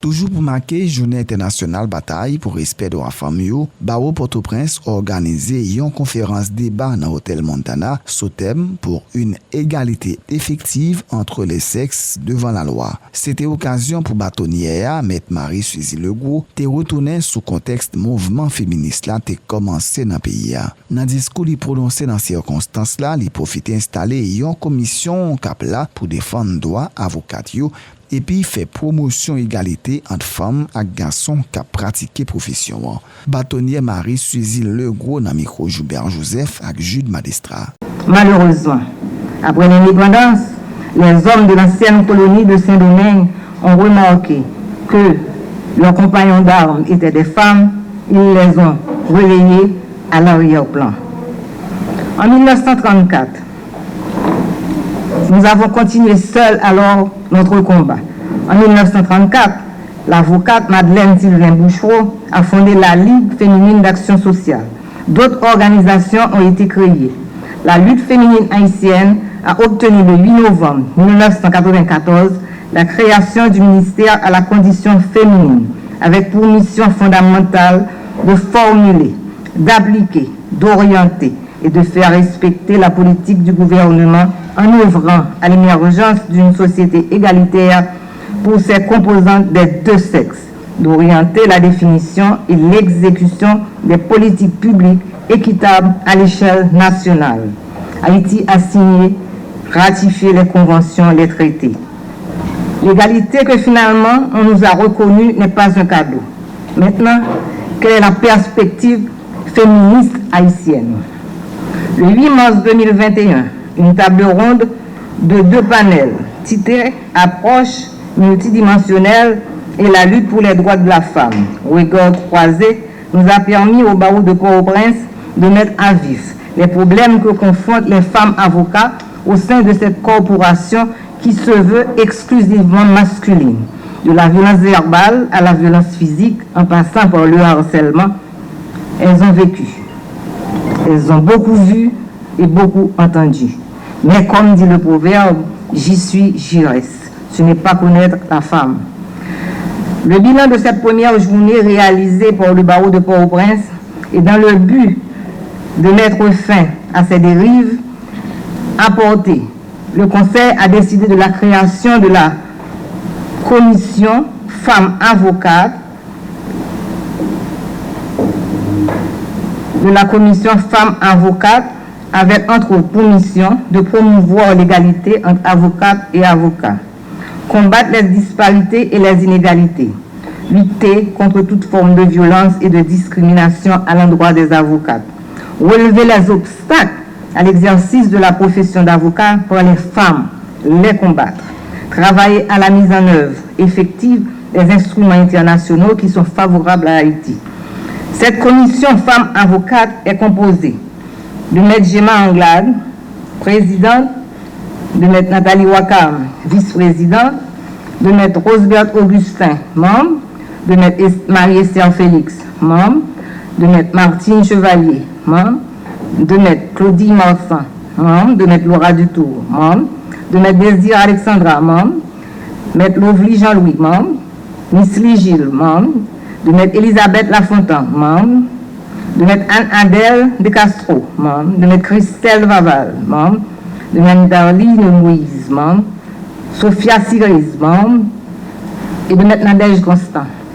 Toujours pour marquer Journée internationale bataille pour respect de la famille, Barreau Port-au-Prince organisé une conférence débat dans l'hôtel Montana sous thème pour une égalité effective entre les sexes devant la loi. C'était occasion pour bâtonnière Maître Marie Suzy Legault de retourner sous contexte mouvement féministe là te commencé dans le pays. Dans le discours il prononcé dans ces circonstances là, il profite installer une commission cap là pour défendre droit avocat et puis fait promotion égalité entre femmes et garçons qui pratiquent profession. Bâtonnier Marie Suzy Legault dans micro Joubert Joseph avec Jude Madestra. Malheureusement, après l'indépendance, les hommes de l'ancienne colonie de Saint-Domingue ont remarqué que leurs compagnons d'armes étaient des femmes, ils les ont relayés à l'arrière-plan. En 1934, nous avons continué seuls alors notre combat. En 1934, l'avocate Madeleine Sylvain Bouchereau a fondé la Ligue féminine d'action sociale. D'autres organisations ont été créées. La lutte féminine haïtienne a obtenu le 8 novembre 1994 la création du ministère à la condition féminine, avec pour mission fondamentale de formuler, d'appliquer, d'orienter et de faire respecter la politique du gouvernement en œuvrant à l'émergence d'une société égalitaire pour ses composantes des deux sexes, d'orienter la définition et l'exécution des politiques publiques équitables à l'échelle nationale. Haïti a signé, ratifié les conventions, les traités. L'égalité que finalement on nous a reconnue n'est pas un cadeau. Maintenant, quelle est la perspective féministe haïtienne? Le 8 mars 2021, une table ronde de 2 panels titrée « Approche multidimensionnelle et la lutte pour les droits de la femme ». Regard croisé nous a permis au barreau de Port-au-Prince de mettre à vif les problèmes que confrontent les femmes avocats au sein de cette corporation qui se veut exclusivement masculine. De la violence verbale à la violence physique, en passant par le harcèlement, elles ont vécu. Elles ont beaucoup vu et beaucoup entendu. Mais comme dit le proverbe, j'y suis, j'y reste. Ce n'est pas connaître la femme. Le bilan de cette première journée réalisée par le barreau de Port-au-Prince est dans le but de mettre fin à ces dérives apportées. Le Conseil a décidé de la création de la commission femmes avocates, avec entre pour mission de promouvoir l'égalité entre avocates et avocats, combattre les disparités et les inégalités, lutter contre toute forme de violence et de discrimination à l'endroit des avocates, relever les obstacles à l'exercice de la profession d'avocat par les femmes, les combattre, travailler à la mise en œuvre effective des instruments internationaux qui sont favorables à Haïti. Cette commission femmes avocates est composée de M. Gemma Anglade, présidente, de M. Nathalie Wakam, vice-présidente, de M. Rosebert Augustin, membre, de M. Marie-Esther Félix, membre, de M. Martine Chevalier, membre, de M. Claudie Marsan, membre, de M. Laura Dutour, membre, de M. Désir Alexandra, membre, M. Lovely Jean-Louis, membre, Miss Lee Gilles, membre, de M. Elisabeth Lafontaine, membre, de M. Anne-Adèle de Castro, membre, de M. Christelle Vaval, membre, de M. Darline Moïse, membre, Sophia Siris, membre, et de M. Nadège Constant.